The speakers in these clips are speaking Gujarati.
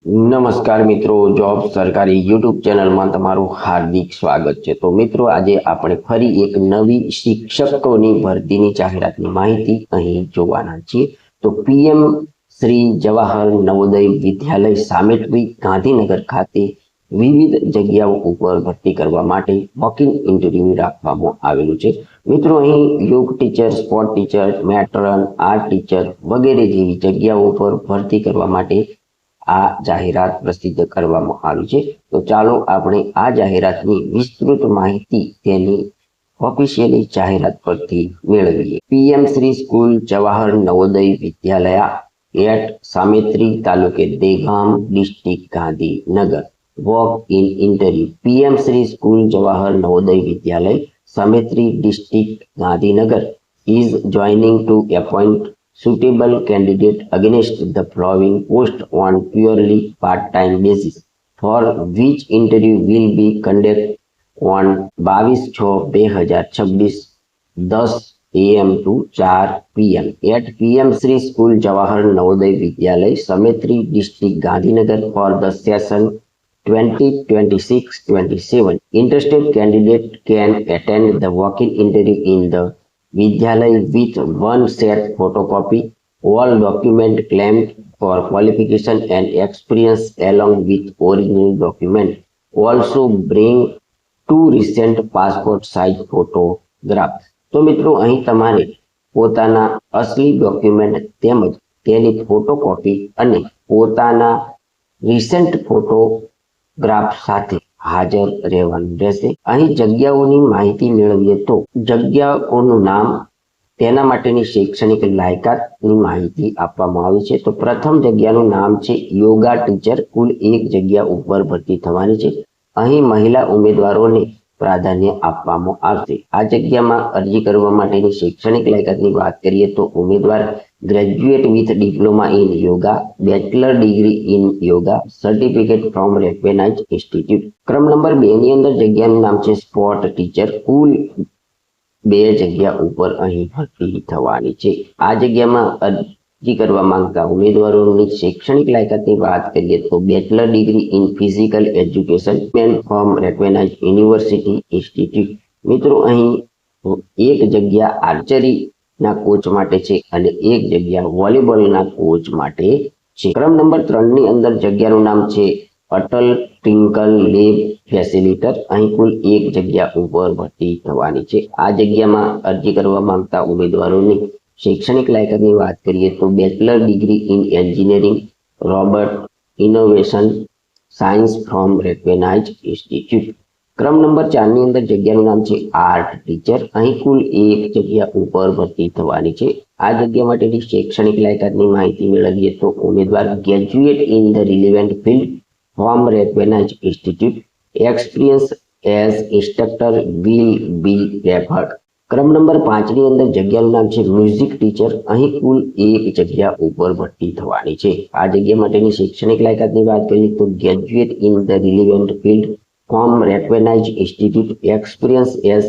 નમસ્કાર મિત્રો, જોબ સરકારી યુટ્યુબ ચેનલમાં તમારું હાર્દિક સ્વાગત છે। તો મિત્રો, આજે આપણે ફરી એક નવી શિક્ષકોની ભરતીની જાહેરાતની માહિતી અહીં જોવાના છીએ। તો પીએમ શ્રી જવાહર નવોદય વિદ્યાલય સામેટવી ગાંધીનગર ખાતે વિવિધ જગ્યાઓ ઉપર ભરતી કરવા માટે વોકિંગ ઇન્ટરવ્યુ રાખવામાં આવેલું છે। મિત્રો, અહીં yoga teacher, sport teacher, matron, art teacher વગેરે જેવી જગ્યાઓ પર ભરતી કરવા માટે આ જાહેરાત પ્રસિદ્ધ કરવામાં આવી છે। તો ચાલો આપણે આ જાહેરાતની વિસ્તૃત માહિતી તેની ઓફિશિયલી જાહેરાત પરથી મેળવીએ। PM Shri school Jawahar Navodaya Vidyalaya at Sametri તાલુકે Dehgam district Gandhinagar walk in interview. PM Shri school Jawahar Navodaya Vidyalaya Sametri district Gandhinagar is joining to appoint suitable candidate against the following post on purely part-time basis, for which interview will be conducted on 22/6/2026 10 AM to 4 PM at PM Sri School Jawahar Navodaya Vidyalaya Sametri District Gandhinagar for the session 2026-27. Interested candidate can attend the walk-in interview in the Vidyalaya with one set photocopy, all document claimed for qualification and experience along with original document. Also bring 2 recent passport size photographs. તો મિત્રો, અહીં તમારે પોતાના અસલી ડોક્યુમેન્ટ તેમજ તેની ફોટોકોપી અને પોતાના રિસેન્ટ ફોટોગ્રાફ સાથે હાજર રહેવાનું રહેશે। અહીં જગ્યાઓની માહિતી મેળવીએ તો જગ્યાઓનું નામ, તેના માટેની શૈક્ષણિક લાયકાતની માહિતી આપવામાં આવી છે। તો પ્રથમ જગ્યાનું નામ છે યોગા ટીચર। કુલ 1 જગ્યા ઉપર ભરતી થવાની છે। અહીં મહિલા ઉમેદવારોને પ્રાધાન્ય આપવામાં આવશે। આ જગ્યામાં અરજી કરવા માટેની શૈક્ષણિક લાયકાતની વાત કરીએ તો ઉમેદવાર graduate with diploma in yoga, bachelor degree in yoga, certificate from recognised institute. ક્રમ નંબર 2 ની અંદર જગ્યાનું નામ છે સ્પોર્ટ ટીચર। કુલ 2 જગ્યા ઉપર અહીં ભરતી થવાની છે। આ જગ્યામાં અરજી કરવા માંગતા ઉમેદવારોની શૈક્ષણિક લાયકાતની વાત કરીએ તો bachelor degree in physical education from recognised university institute. મિત્રો, અહીં 1 જગ્યા આર્ચરીના કોચ માટે છે અને 1 જગ્યા વોલીબોલના કોચ માટે છે। ક્રમ નંબર 3 ની અંદર જગ્યાનું નામ છે અટલ ટિંકલ લેબ ફેસિલિટર। અહીં કુલ 1 જગ્યા ઉપર ભરતી થવાની છે। આ જગ્યામાં અરજી કરવા માંગતા ઉમેદવારોની શૈક્ષણિક લાયકાતની વાત કરીએ તો bachelor degree in engineering robot innovation science from recognised institute. ક્રમ નંબર 4 ની અંદર જગ્યાનું નામ છે આર્ટ ટીચર। અહીં કુલ 1 જગ્યા ઉપર ભરતી થવાની છે। આ જગ્યા માટેની શૈક્ષણિક લાયકાતની માહિતી મેળવીએ તો ઉમેદવાર graduate in the relevant field from recognised institute, experience as instructor will be referred. ક્રમ નંબર 5 ની અંદર જગ્યાનું નામ છે મ્યુઝિક ટીચર। અહીં કુલ 1 જગ્યા ઉપર ભરતી થવાની છે। આ જગ્યા માટેની શૈક્ષણિક લાયકાતની વાત કરીએ તો graduate in the relevant field from recognised institute, experience as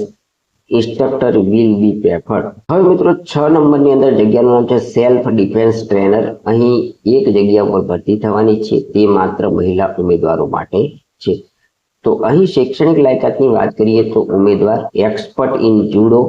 instructor will be preferred. હવે મિત્રો, 6 નંબરની અંદર જગ્યાનું નામ છે સેલ્ફ ડિફેન્સ ટ્રેનર। અહીં 1 જગ્યા ઉપર ભરતી થવાની છે, તે માત્ર મહિલા ઉમેદવારો માટે છે। તો અહીં શૈક્ષણિક લાયકાતની વાત કરીએ તો ઉમેદવાર expert in judo,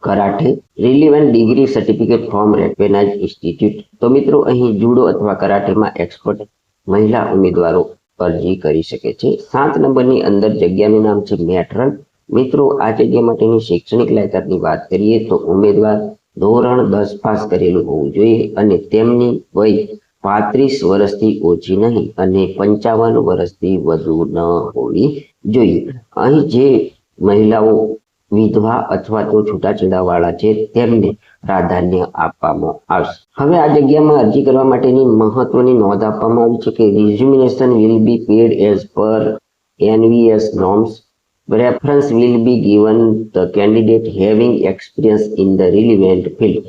karate, relevant degree certificate from recognised institute. તો મિત્રો, અહીં જુડો અથવા કરાટેમાં એક્સપર્ટ મહિલા ઉમેદવારો અરજી કરી શકે છે। 7 નંબરની અંદર જગ્યાનું નામ છે મેટ્રન। મિત્રો, આ જગ્યા માટેની શૈક્ષણિક લાયકાતની વાત કરીએ તો ઉમેદવાર ધોરણ 10 પાસ કરેલું હોવું જોઈએ અને તેમની વય 35 વર્ષથી ઓછી નહીં અને 55 વર્ષથી વધુ ન હોવી જોઈએ। અહીં જે મહિલાઓ વિધવા અથવા તો છૂટાછેડા વાળા છે તેમને પ્રાધાન્ય આપવામાં આવશે। હવે આ જગ્યામાં અરજી કરવા માટેની મહત્વની નોંધ આપવામાં આવી છે કે remuneration will be paid as per NVS norms. Preference will be given the candidate having experience in the relevant field.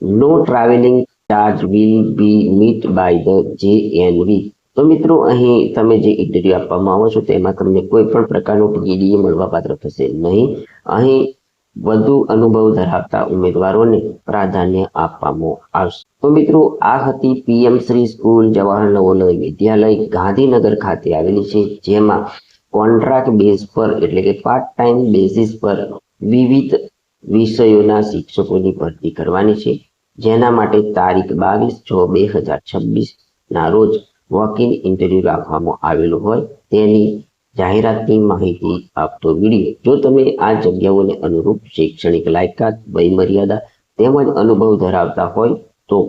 No traveling charge will be met by the JNV. તો મિત્રો, અહીં તમે જે ઇન્ટરવ્યુ આપવામાં આવો છો તેમાં તમને કોઈ પણ પ્રકારનું TDA મળવાપાત્ર થશે નહીં। અહીં વધુ અનુભવ ધરાવતા ઉમેદવારોને પ્રાધાન્ય આપવામાં આવશે। તો મિત્રો આ હતી પીએમ શ્રી સ્કૂલ જવાહર નવોદય વિદ્યાલય ગાંધીનગર ખાતે આવેલી છે, જેમાં કોન્ટ્રાક્ટ બેઝ પર એટલે કે પાર્ટ ટાઈમ બેઝિસ પર વિવિધ વિષયોના શિક્ષકોની ભરતી કરવાની છે, જેના માટે તારીખ 22/6/2026 ના રોજ વોક-ઇન ઇન્ટરવ્યુ રાખવામાં આવેલું હોય તેની જાહેરાતની માહિતી આપતો વિડીયો. જો તમે આ જગ્યાઓને અનુરૂપ શૈક્ષણિક લાયકાત, વયમર્યાદા તેમજ અનુભવ ધરાવતા હોય તો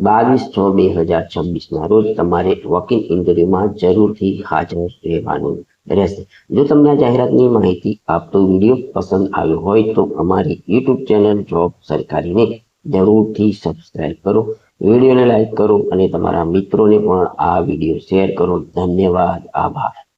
22/6/2026 ના રોજ તમારે વોક-ઇન ઇન્ટરવ્યુમાં જરૂરથી હાજર રહેવાનું રહેશે. જો તમને આ જાહેરાતની માહિતી આપતો વિડીયો પસંદ આવ્યો હોય તો અમારી યુટ્યુબ ચેનલ જોબ સરકારીને જરૂરથી સબસ્ક્રાઇબ કરો, વિડીયોને લાઈક કરો અને તમારા મિત્રોને પણ આ વિડીયો શેર કરો. ધન્યવાદ, આભાર.